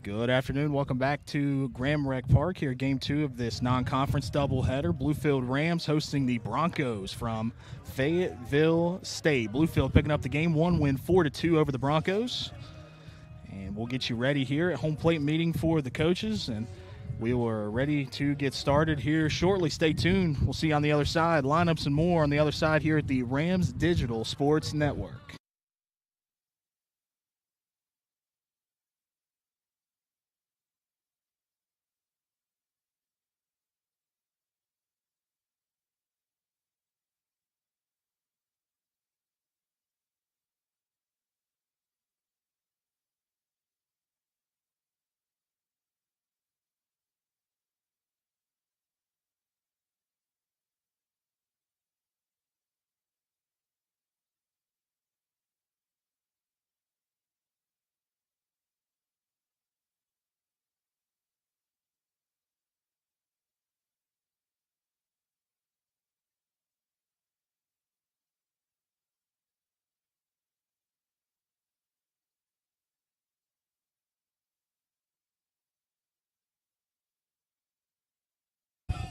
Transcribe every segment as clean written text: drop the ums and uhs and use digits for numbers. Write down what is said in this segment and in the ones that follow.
Good afternoon. Welcome back to Graham Rec Park here, game two of this non-conference doubleheader. Bluefield Rams hosting the Broncos from Fayetteville State. Bluefield picking up the game, one win, 4-2 over the Broncos. And we'll get you ready here at home plate meeting for the coaches, and we were ready to get started here shortly. Stay tuned. We'll see you on the other side. Lineups and more on the other side here at the Rams Digital Sports Network.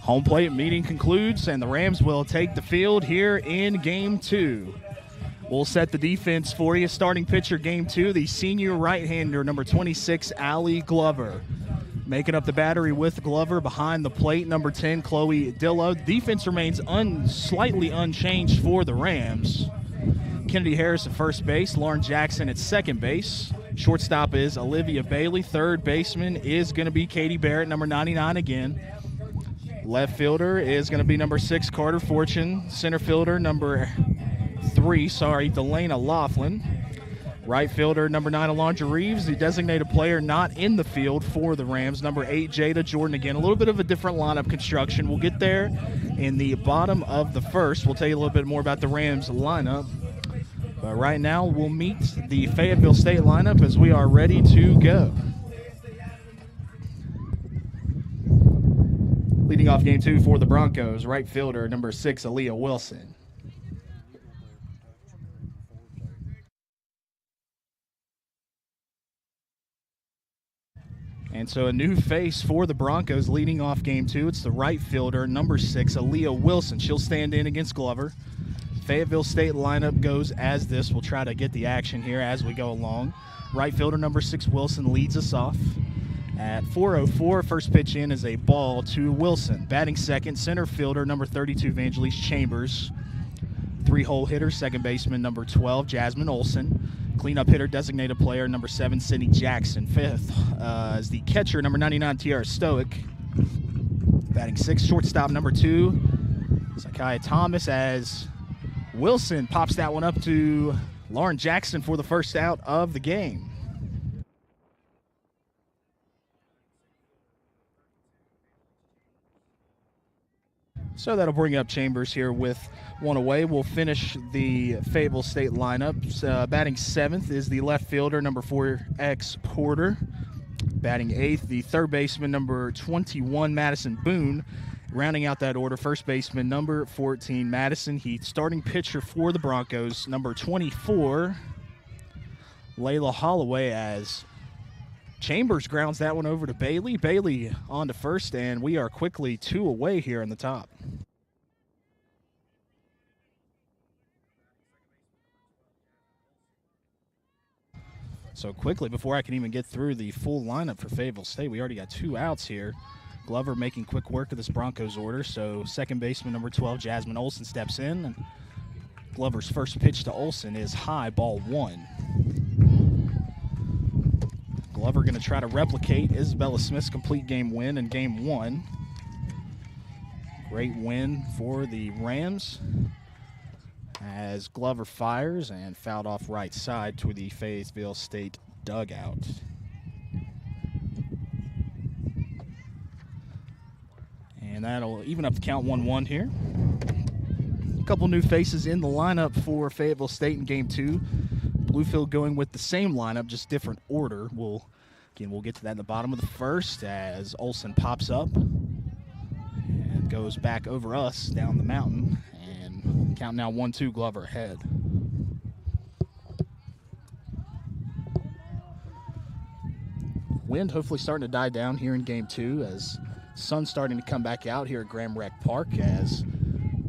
Home plate meeting concludes, and the Rams will take the field here in game two. We'll set the defense for you. Starting pitcher game two, the senior right-hander, number 26, Allie Glover. Making up the battery with Glover behind the plate, number 10, Chloe Dillo. Defense remains slightly unchanged for the Rams. Kennedy Harris at first base, Lauren Jackson at second base. Shortstop is Olivia Bailey. Third baseman is going to be Katie Barrett, number 99 again. Left fielder is going to be number 6, Carter Fortune. Center fielder, number 3, Delana Laughlin. Right fielder, number 9, Alondra Reeves. The designated player not in the field for the Rams, number 8, Jada Jordan again. A little bit of a different lineup construction. We'll get there in the bottom of the first. We'll tell you a little bit more about the Rams lineup. But right now, we'll meet the Fayetteville State lineup as we are ready to go. Leading off game two for the Broncos, right fielder, number 6, Aaliyah Wilson. And so a new face for the Broncos leading off game two. It's the right fielder, number 6, Aaliyah Wilson. She'll stand in against Glover. Fayetteville State lineup goes as this. We'll try to get the action here as we go along. Right fielder, number 6, Wilson, leads us off. At 4:04, first pitch in is a ball to Wilson. Batting second, center fielder, number 32, Evangelise Chambers. Three-hole hitter, second baseman, number 12, Jasmine Olson. Cleanup hitter, designated player, number 7, Sydney Jackson. Fifth is the catcher, number 99, Tiara Stoic. Batting sixth, shortstop, number 2, Zakiah Thomas, as Wilson pops that one up to Lauren Jackson for the first out of the game. So that'll bring up Chambers here with one away. We'll finish the Fayetteville State lineup. Batting seventh is the left fielder, number 4, X Porter. Batting eighth, the third baseman, number 21, Madison Boone. Rounding out that order, first baseman, number 14, Madison Heath. Starting pitcher for the Broncos, number 24, Layla Holloway, as Chambers grounds that one over to Bailey. Bailey on to first, and we are quickly 2 away here in the top. So quickly, before I can even get through the full lineup for Fayetteville State, we already got 2 outs here. Glover making quick work of this Broncos order. So second baseman, number 12, Jasmine Olson, steps in. And Glover's first pitch to Olson is high, ball 1. Glover going to try to replicate Isabella Smith's complete game win in game 1. Great win for the Rams as Glover fires and fouled off right side to the Fayetteville State dugout. And that'll even up the count 1-1 here. A couple new faces in the lineup for Fayetteville State in game 2. Bluefield going with the same lineup, just different order. We'll get to that in the bottom of the first as Olson pops up and goes back over us down the mountain. And count now 1-2, Glover ahead. wind hopefully starting to die down here in game 2 as sun's starting to come back out here at Graham Rec Park as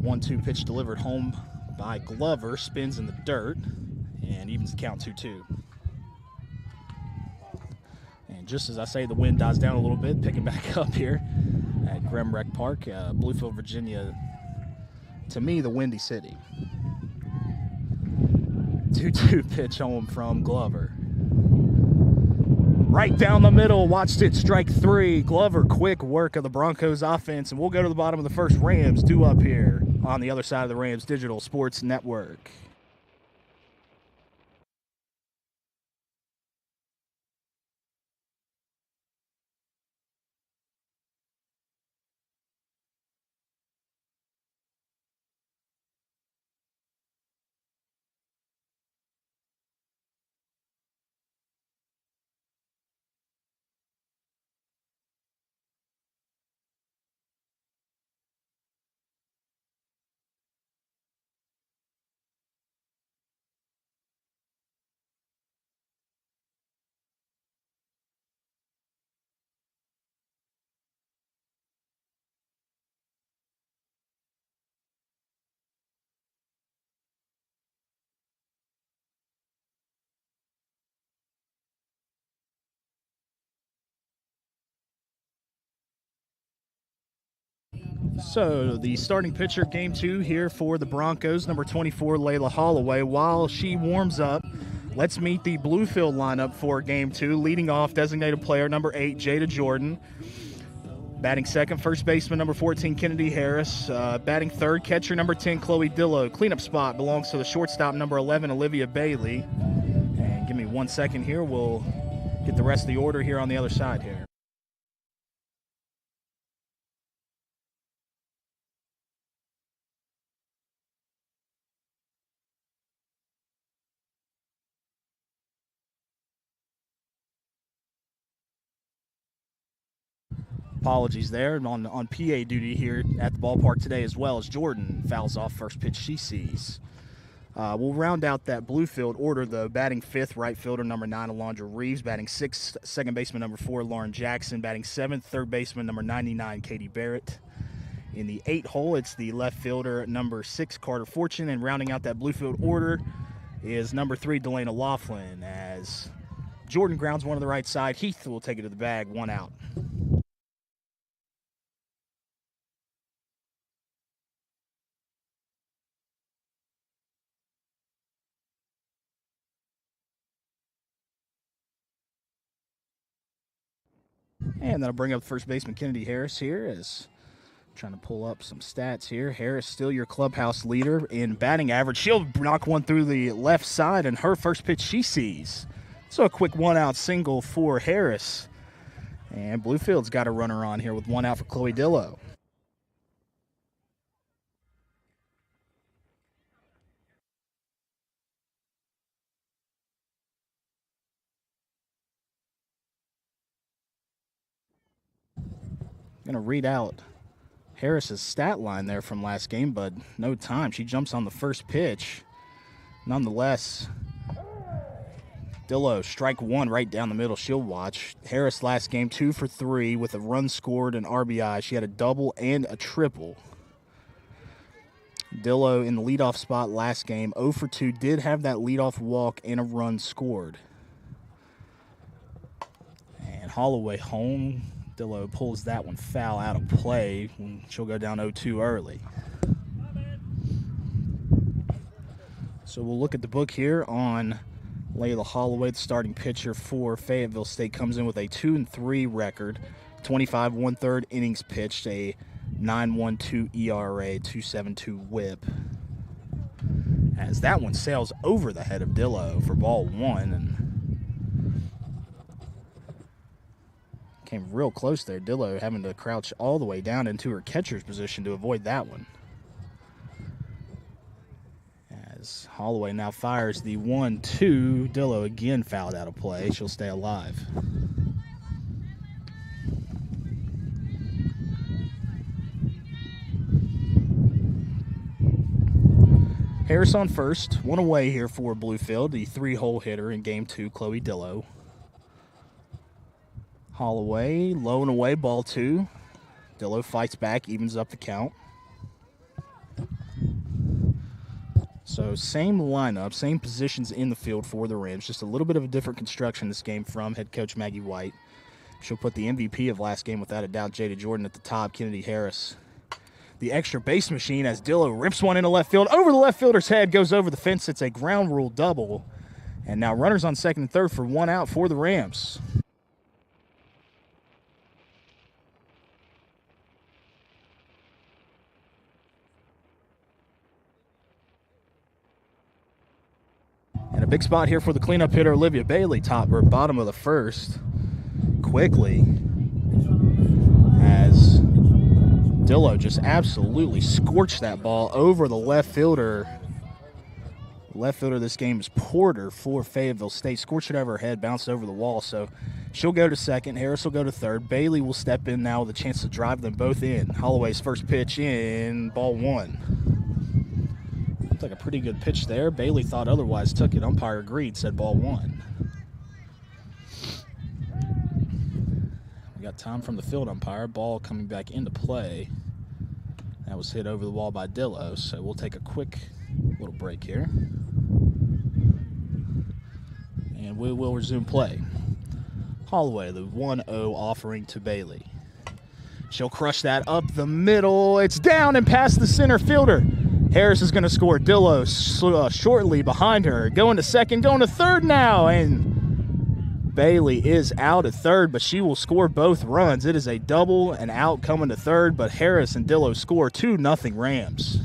1-2 pitch delivered home by Glover spins in the dirt and evens the count 2-2. And just as I say, the wind dies down a little bit, picking back up here at Graham Rec Park, Bluefield, Virginia. To me, the Windy City. 2-2 pitch home from Glover. Right down the middle, watched it strike 3. Glover, quick work of the Broncos offense, and we'll go to the bottom of the first. Rams due up here on the other side of the Rams Digital Sports Network. So the starting pitcher, game 2 here for the Broncos, number 24, Layla Holloway. While she warms up, let's meet the Bluefield lineup for game 2. Leading off, designated player number 8, Jada Jordan. Batting second, first baseman number 14, Kennedy Harris. Batting third, catcher number 10, Chloe Dillow. Cleanup spot belongs to the shortstop number 11, Olivia Bailey. And give me 1 second here. We'll get the rest of the order here on the other side here. Apologies there. On PA duty here at the ballpark today as well as Jordan fouls off first pitch she sees. We'll round out that Bluefield order, though. Batting fifth, right fielder number 9, Alondra Reeves. Batting sixth, second baseman number 4, Lauren Jackson. Batting seventh, third baseman number 99, Katie Barrett. In the 8 hole, it's the left fielder number 6, Carter Fortune. And rounding out that Bluefield order is number 3, Delana Laughlin. As Jordan grounds one to the right side, Heath will take it to the bag, 1 out. And that'll bring up first baseman Kennedy Harris here as trying to pull up some stats here. Harris still your clubhouse leader in batting average. She'll knock one through the left side, and her first pitch she sees. So a quick 1-out single for Harris. And Bluefield's got a runner on here with 1 out for Chloe Dillow. Going to read out Harris's stat line there from last game, but no time. She jumps on the first pitch. Nonetheless, Dillow, strike 1 right down the middle. She'll watch. Harris last game 2 for 3 with a run scored and RBI. She had a double and a triple. Dillow in the leadoff spot last game, 0 for 2. Did have that leadoff walk and a run scored. And Holloway home. Dillow pulls that one foul out of play. She'll go down 0-2 early. So we'll look at the book here on Layla Holloway, the starting pitcher for Fayetteville State. Comes in with a 2-3 record, 25 1/3 innings pitched, a 9.12 ERA, 2.72 WHIP. As that one sails over the head of Dillow for ball 1 and came real close there. Dillow having to crouch all the way down into her catcher's position to avoid that one. As Holloway now fires the 1-2. Dillow again fouled out of play. She'll stay alive. Harris on first. 1 away here for Bluefield, the 3-hole hitter in game 2, Chloe Dillow. Holloway, low and away, ball 2. Dillo fights back, evens up the count. So same lineup, same positions in the field for the Rams, just a little bit of a different construction this game from head coach Maggie White. She'll put the MVP of last game without a doubt, Jada Jordan, at the top, Kennedy Harris. The extra base machine as Dillo rips one into left field. Over the left fielder's head, goes over the fence. It's a ground rule double. And now runners on second and third for 1 out for the Rams. And a big spot here for the cleanup hitter, Olivia Bailey, top or bottom of the first. Quickly, as Dillo just absolutely scorched that ball over the left fielder. Left fielder this game is Porter for Fayetteville State. Scorched it over her head, bounced over the wall. So she'll go to second. Harris will go to third. Bailey will step in now with a chance to drive them both in. Holloway's first pitch in, ball 1. Looked like a pretty good pitch there. Bailey thought otherwise, took it. Umpire agreed, said ball 1. We got time from the field umpire. Ball coming back into play. That was hit over the wall by Dillo, so we'll take a quick little break here. And we will resume play. Holloway, the 1-0 offering to Bailey. She'll crush that up the middle. It's down and past the center fielder. Harris is going to score. Dillo shortly behind her. Going to second, going to third now. And Bailey is out at third, but she will score both runs. It is a double and out coming to third, but Harris and Dillo score 2-0 Rams.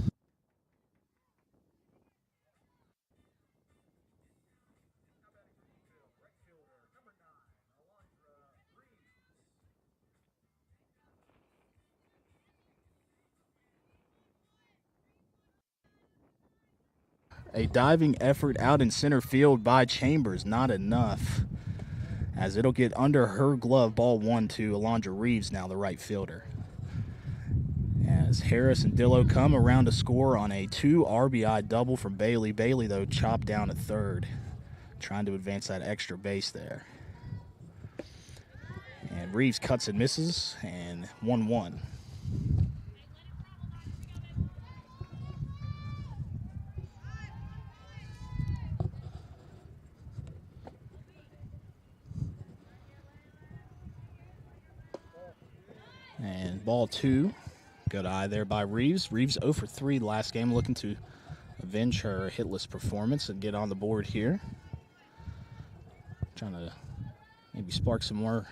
A diving effort out in center field by Chambers, not enough, as it'll get under her glove. Ball 1 to Alondra Reeves, now the right fielder. As Harris and Dillo come around to score on a 2 RBI double from Bailey. Bailey, though, chopped down at third, trying to advance that extra base there. And Reeves cuts and misses, and 1-1. And ball 2, good eye there by Reeves. Reeves 0 for 3 last game, looking to avenge her hitless performance and get on the board here. Trying to maybe spark some more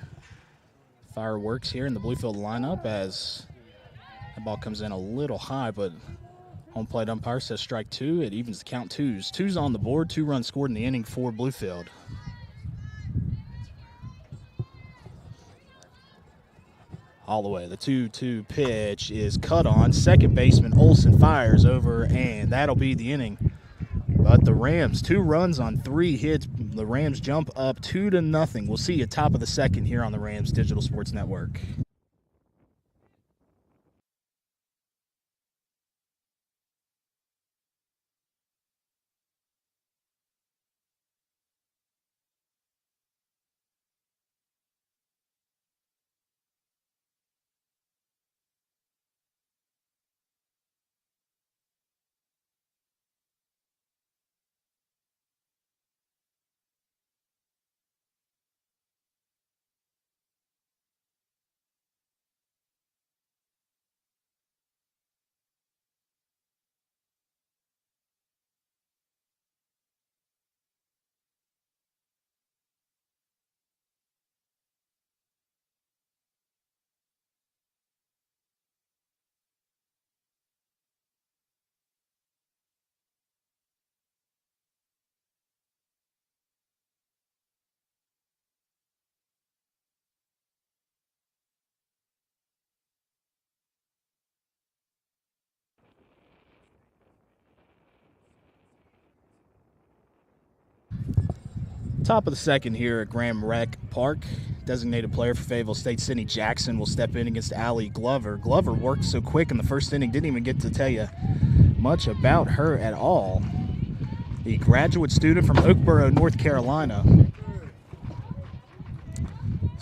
fireworks here in the Bluefield lineup, as that ball comes in a little high, but home plate umpire says strike 2. It evens the count. Two's on the board. 2 runs scored in the inning for Bluefield. Holloway, the 2-2 pitch is cut on. Second baseman Olsen fires over, and that'll be the inning. But the Rams, 2 runs on 3 hits. The Rams jump up 2-0. We'll see you top of the second here on the Rams Digital Sports Network. Top of the second here at Graham Rec Park. Designated player for Fayetteville State, Sydney Jackson, will step in against Allie Glover. Glover worked so quick in the first inning, didn't even get to tell you much about her at all. The graduate student from Oakboro, North Carolina.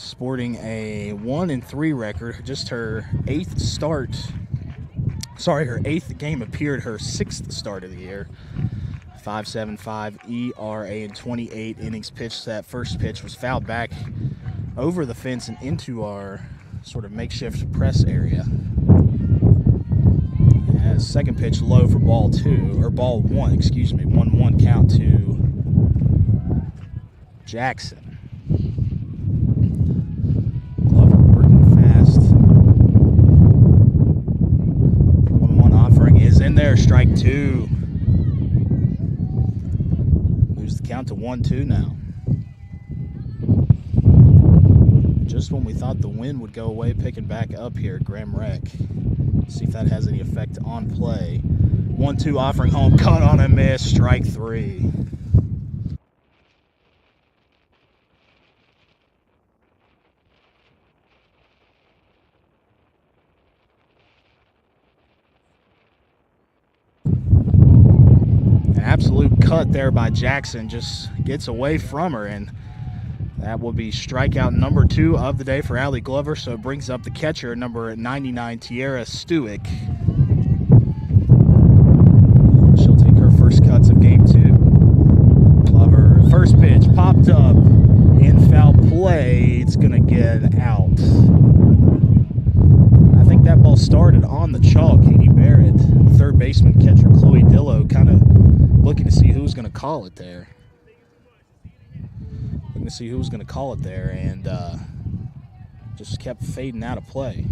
sporting a 1-3 record, just her eighth start. Sorry, her eighth game appeared, her sixth start of the year. 5.75 ERA and 28 innings pitched. That first pitch was fouled back over the fence and into our sort of makeshift press area. As second pitch low for ball 1, 1-1 count to Jackson. Glover working fast. 1-1 offering is in there, strike 2. Moves the count to 1-2 now. Just when we thought the wind would go away, picking back up here, Graham Reck. See if that has any effect on play. 1-2 offering home, cut on a miss, strike 3. An absolute cut there by Jackson, just gets away from her, and that will be strikeout number 2 of the day for Allie Glover, so it brings up the catcher, number 99, Tiara Stewick. She'll take her first cuts of game 2. Glover, first pitch, popped up, in foul play, it's going to get out. I think that ball started on the chalk. Katie Barrett, third baseman, catcher Chloe Dillo, kind of looking to see who's going to call it there. And just kept fading out of play.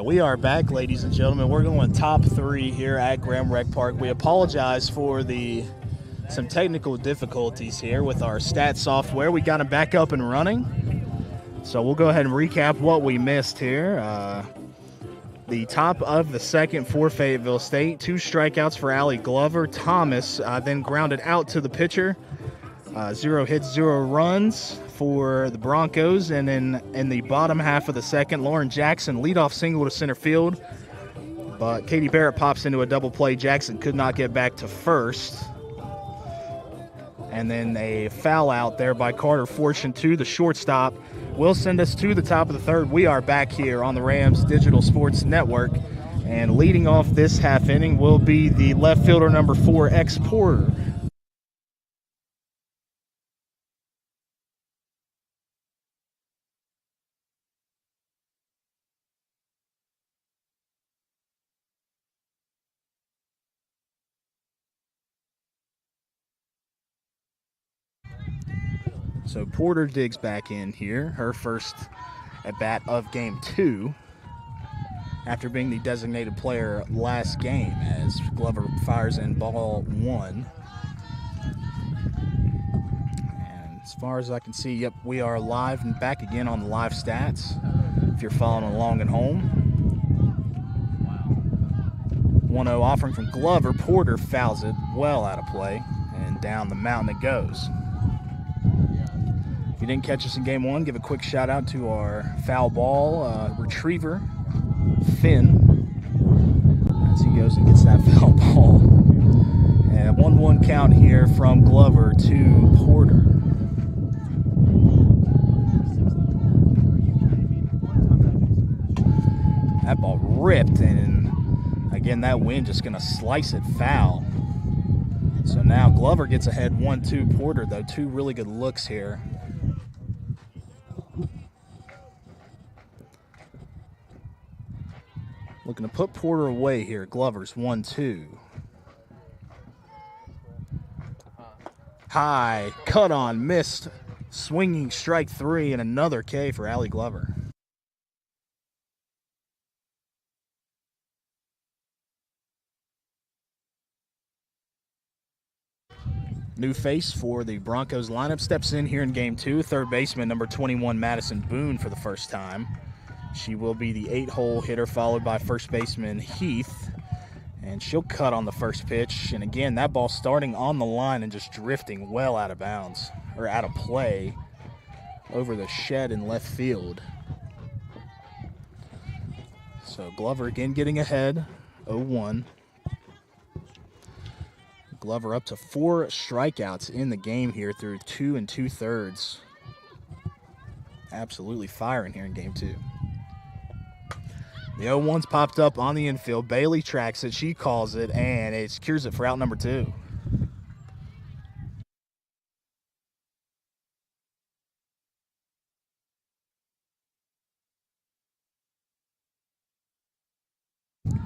We are back, ladies and gentlemen. We're going top 3 here at Graham Rec Park. We apologize for some technical difficulties here with our stat software. We got them back up and running. So we'll go ahead and recap what we missed here. The top of the second for Fayetteville State. 2 strikeouts for Allie Glover. Thomas then grounded out to the pitcher. 0 hits, 0 runs for the Broncos. And then in the bottom half of the second, Lauren Jackson leadoff single to center field. But Katie Barrett pops into a double play. Jackson could not get back to first. And then a foul out there by Carter Fortune to the shortstop will send us to the top of the third. We are back here on the Rams Digital Sports Network. And leading off this half inning will be the left fielder number 4, X Porter. So Porter digs back in here, her first at bat of game 2, after being the designated player last game, as Glover fires in ball 1. And as far as I can see, yep, we are live and back again on the live stats, if you're following along at home. 1-0 offering from Glover. Porter fouls it well out of play, and down the mountain it goes. If you didn't catch us in game 1, give a quick shout out to our foul ball retriever, Finn, as he goes and gets that foul ball. And 1-1 count here from Glover to Porter. That ball ripped, and again, that wind just going to slice it foul. So now Glover gets ahead 1-2. Porter, though, 2 really good looks here. Looking to put Porter away here. Glover's 1-2. High, cut on, missed, swinging strike 3, and another K for Allie Glover. New face for the Broncos lineup steps in here in game 2. Third baseman number 21, Madison Boone, for the first time. She will be the 8-hole hitter, followed by first baseman Heath. And she'll cut on the first pitch. And again, that ball starting on the line and just drifting well out of bounds, or out of play, over the shed in left field. So Glover again getting ahead, 0-1. Glover up to 4 strikeouts in the game here through 2 2/3. Absolutely firing here in game 2. The 0-1's popped up on the infield. Bailey tracks it. She calls it, and it secures it for out number 2.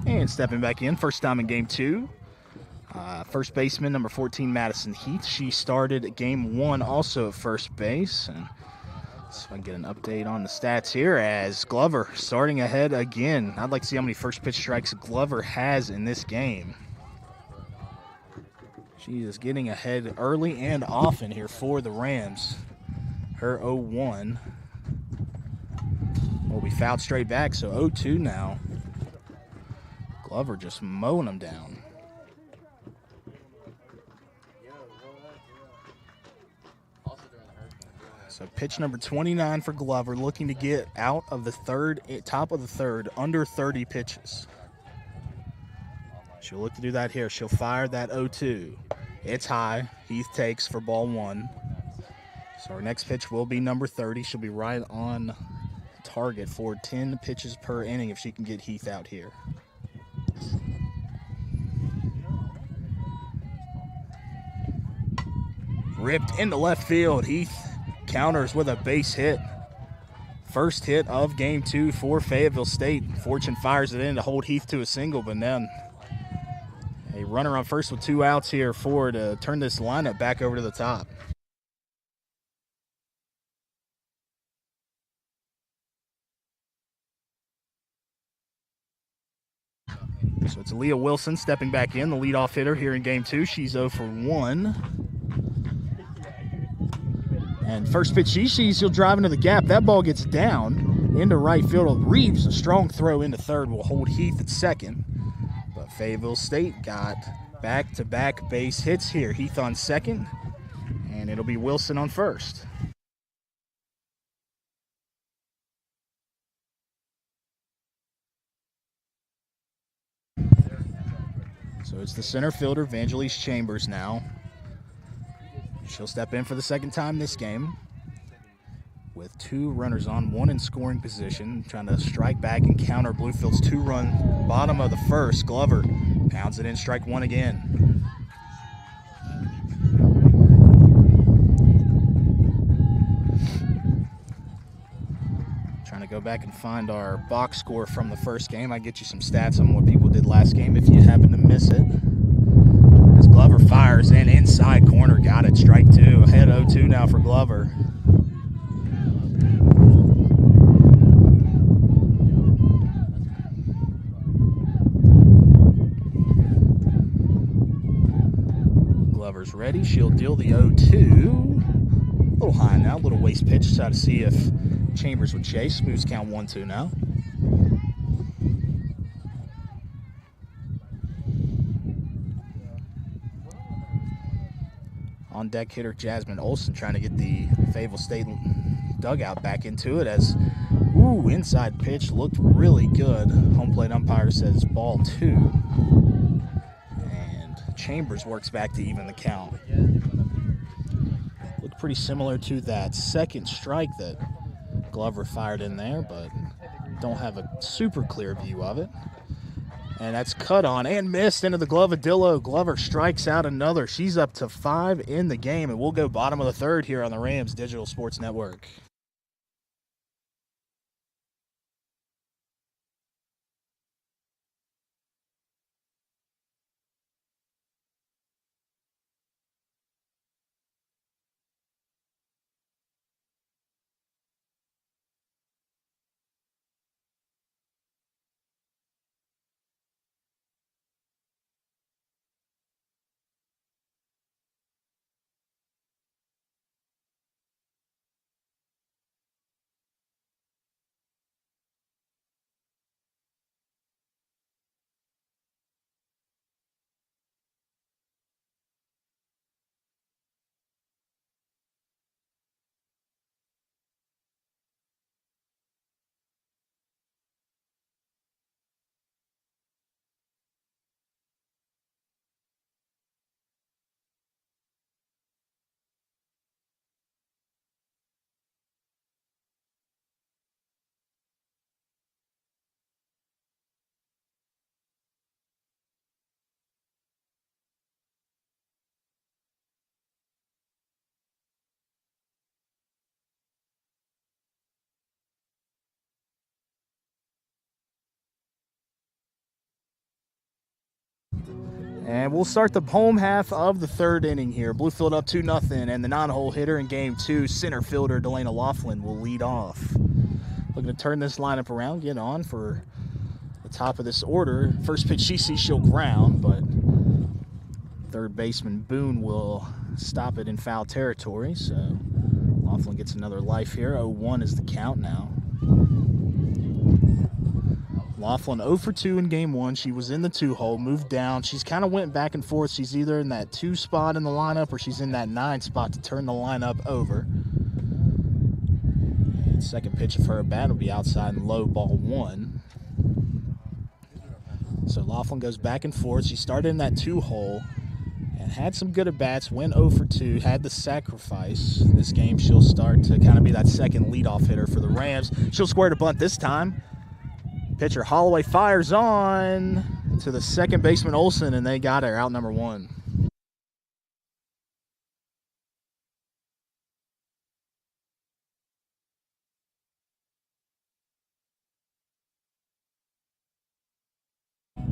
And stepping back in, first time in game 2. First baseman number 14, Madison Heath. She started game 1 also at first base. And so I can get an update on the stats here as Glover starting ahead again. I'd like to see how many first pitch strikes Glover has in this game. She is getting ahead early and often here for the Rams. Her 0-1 will be fouled straight back, so 0-2 now. Glover just mowing them down. So pitch number 29 for Glover, looking to get out of the top of the third, under 30 pitches. She'll look to do that here. She'll fire that 0-2. It's high. Heath takes for ball 1. So our next pitch will be number 30. She'll be right on target for 10 pitches per inning if she can get Heath out here. Ripped into left field. Heath counters with a base hit. First hit of game 2 for Fayetteville State. Fortune fires it in to hold Heath to a single, but then a runner on first with 2 outs here to turn this lineup back over to the top. So it's Leah Wilson stepping back in, the leadoff hitter here in game 2. She's 0 for 1. And first pitch she sees, he'll drive into the gap. That ball gets down into right field. Reeves, a strong throw into third, will hold Heath at second. But Fayetteville State got back-to-back base hits here. Heath on second, and it'll be Wilson on first. So it's the center fielder, Vangelis Chambers now. She'll step in for the second time this game with 2 runners on, 1 in scoring position, trying to strike back and counter Bluefield's 2-run bottom of the first. Glover pounds it in, strike 1 again. Trying to go back and find our box score from the first game. I get you some stats on what people did last game if you happen to miss it. As Glover fires in, inside corner, got it, strike 2. Ahead 0-2 now for Glover. Glover's ready. She'll deal the 0-2. A little high now, a little waist pitch. Try to see if Chambers would chase. Smooths count 1-2 now. On deck hitter Jasmine Olson trying to get the Fayetteville State dugout back into it as, inside pitch looked really good. Home plate umpire says ball 2. And Chambers works back to even the count. Looked pretty similar to that second strike that Glover fired in there, but don't have a super clear view of it. And that's cut on and missed into the glove of Dillo. Glover strikes out another. She's up to 5 in the game, and we'll go bottom of the third here on the Rams Digital Sports Network. And we'll start the home half of the third inning here. Bluefield up 2-0, and the non-hole hitter in game 2, center fielder Delana Laughlin, will lead off. Looking to turn this lineup around, get on for the top of this order. First pitch she sees, she'll ground, but third baseman Boone will stop it in foul territory. So Laughlin gets another life here. 0-1 is the count now. Laughlin 0 for 2 in game 1. She was in the 2-hole, moved down. She's kind of went back and forth. She's either in that 2 spot in the lineup or she's in that 9 spot to turn the lineup over. And second pitch of her bat will be outside and low, ball 1. So Laughlin goes back and forth. She started in that 2-hole and had some good at-bats, went 0 for 2, had the sacrifice. This game she'll start to kind of be that second leadoff hitter for the Rams. She'll square to bunt this time. Pitcher Holloway fires on to the second baseman Olson, and they got her out number 1.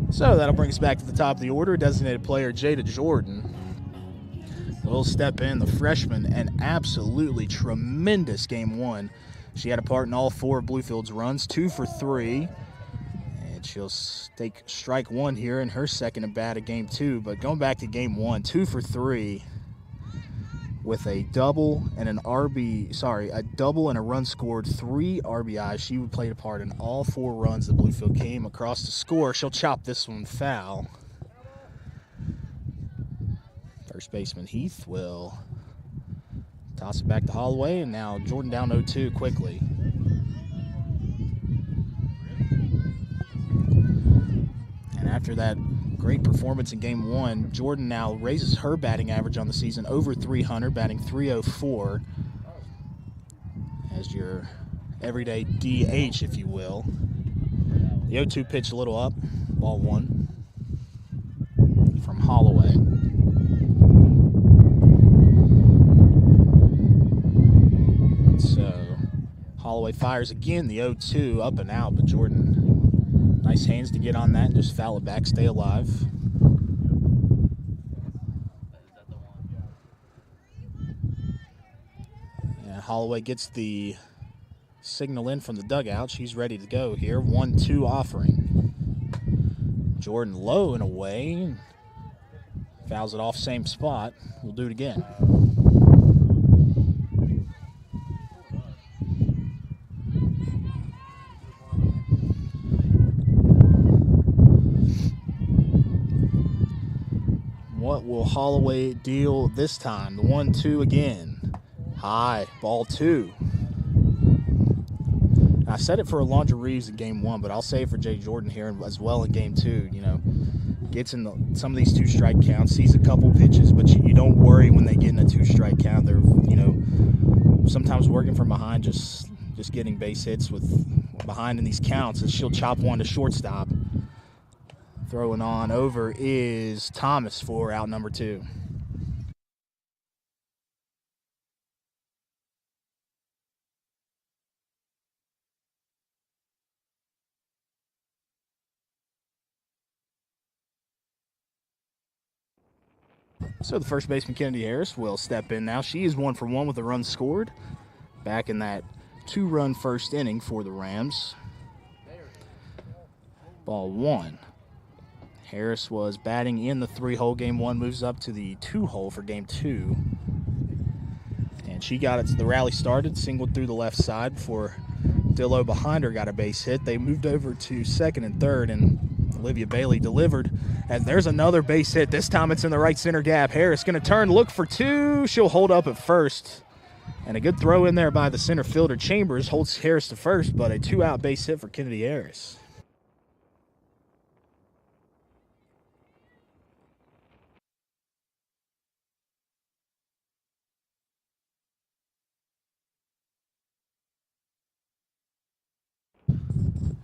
So that'll bring us back to the top of the order. Designated player Jada Jordan will step in, the freshman, an absolutely tremendous game 1. She had a part in all 4 of Bluefield's runs, 2 for 3. And she'll take strike one here in her second at bat of game 2. But going back to game 1, 2 for 3 with a double and a double and a run scored, 3 RBIs. She played a part in all 4 runs that Bluefield came across to score. She'll chop this one foul. First baseman Heath will toss it back to Holloway, and now Jordan down 0-2 quickly. And after that great performance in game 1, Jordan now raises her batting average on the season over 300, batting .304 as your everyday DH, if you will. The 0-2 pitch a little up, ball 1 from Holloway. So Holloway fires again, the 0-2 up and out, but Jordan, nice hands to get on that and just foul it back, stay alive. And Holloway gets the signal in from the dugout. She's ready to go here. 1-2 offering. Jordan low and away. Fouls it off, same spot. We'll do it again. What will Holloway deal this time? The 1-2 again. High, ball 2. I said it for Alondra Reeves in game 1, but I'll say it for Jay Jordan here as well in game 2. You know, gets in some of these 2-strike counts, sees a couple pitches, but you don't worry when they get in a 2-strike count. They're, you know, sometimes working from behind, just getting base hits with behind in these counts, and she'll chop one to shortstop. Throwing on over is Thomas for out number 2. So the first baseman, Kennedy Harris, will step in now. She is 1 for 1 with a run scored. Back in that 2-run first inning for the Rams. Ball 1. Harris was batting in the 3-hole game 1, moves up to the 2-hole for game 2. And she got it to the rally started, singled through the left side before Dillow behind her got a base hit. They moved over to second and third, and Olivia Bailey delivered. And there's another base hit. This time it's in the right center gap. Harris going to turn, look for 2. She'll hold up at first. And a good throw in there by the center fielder. Chambers holds Harris to first, but a 2-out base hit for Kennedy Harris.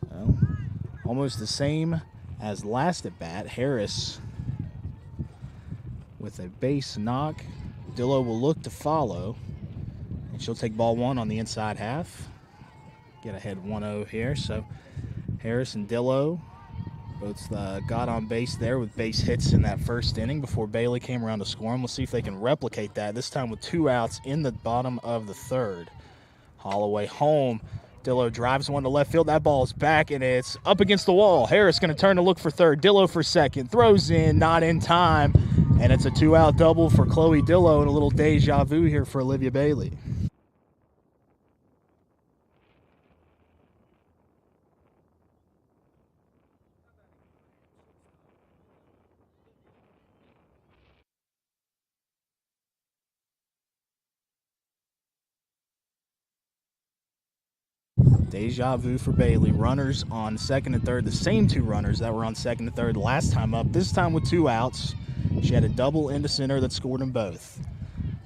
Well, almost the same as last at bat. Harris with a base knock. Dillow will look to follow, and she'll take ball 1 on the inside half. Get ahead 1-0 here. So Harris and Dillow both got on base there with base hits in that first inning before Bailey came around to score them. We'll see if they can replicate that, this time with 2 outs in the bottom of the 3rd. Holloway home. Dillow drives one to left field. That ball is back, and it's up against the wall. Harris going to turn to look for 3rd. Dillow for 2nd. Throws in, not in time. And it's a 2-out double for Chloe Dillow, and a little deja vu here for Olivia Bailey. Deja vu for Bailey. Runners on 2nd and 3rd. The same 2 runners that were on 2nd and 3rd last time up. This time with 2 outs. She had a double into center that scored them both.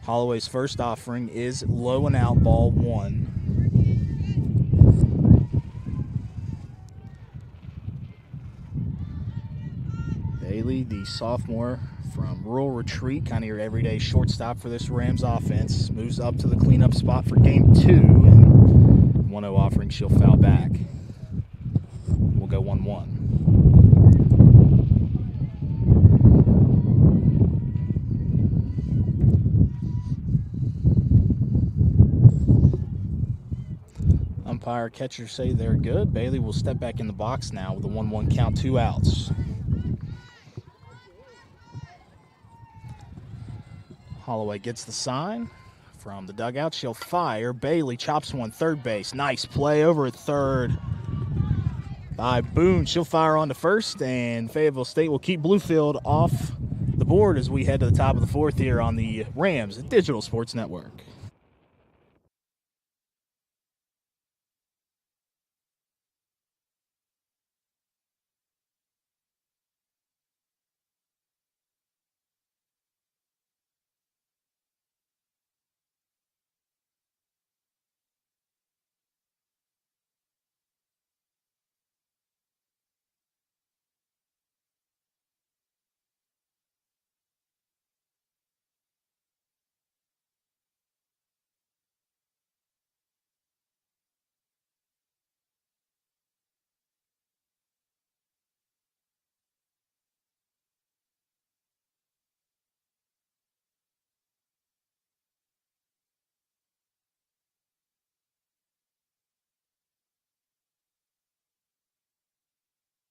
Holloway's first offering is low and out, ball 1. Bailey, the sophomore from Rural Retreat, kind of your everyday shortstop for this Rams offense, moves up to the cleanup spot for game 2. And 1-0 offering, she'll foul back. We'll go 1-1. Umpire, catcher say they're good. Bailey will step back in the box now with a 1-1 count, 2 outs. Holloway gets the sign from the dugout. She'll fire. Bailey chops one, third base. Nice play over at third by Boone. She'll fire on to first, and Fayetteville State will keep Bluefield off the board as we head to the top of the fourth here on the Rams Digital Sports Network.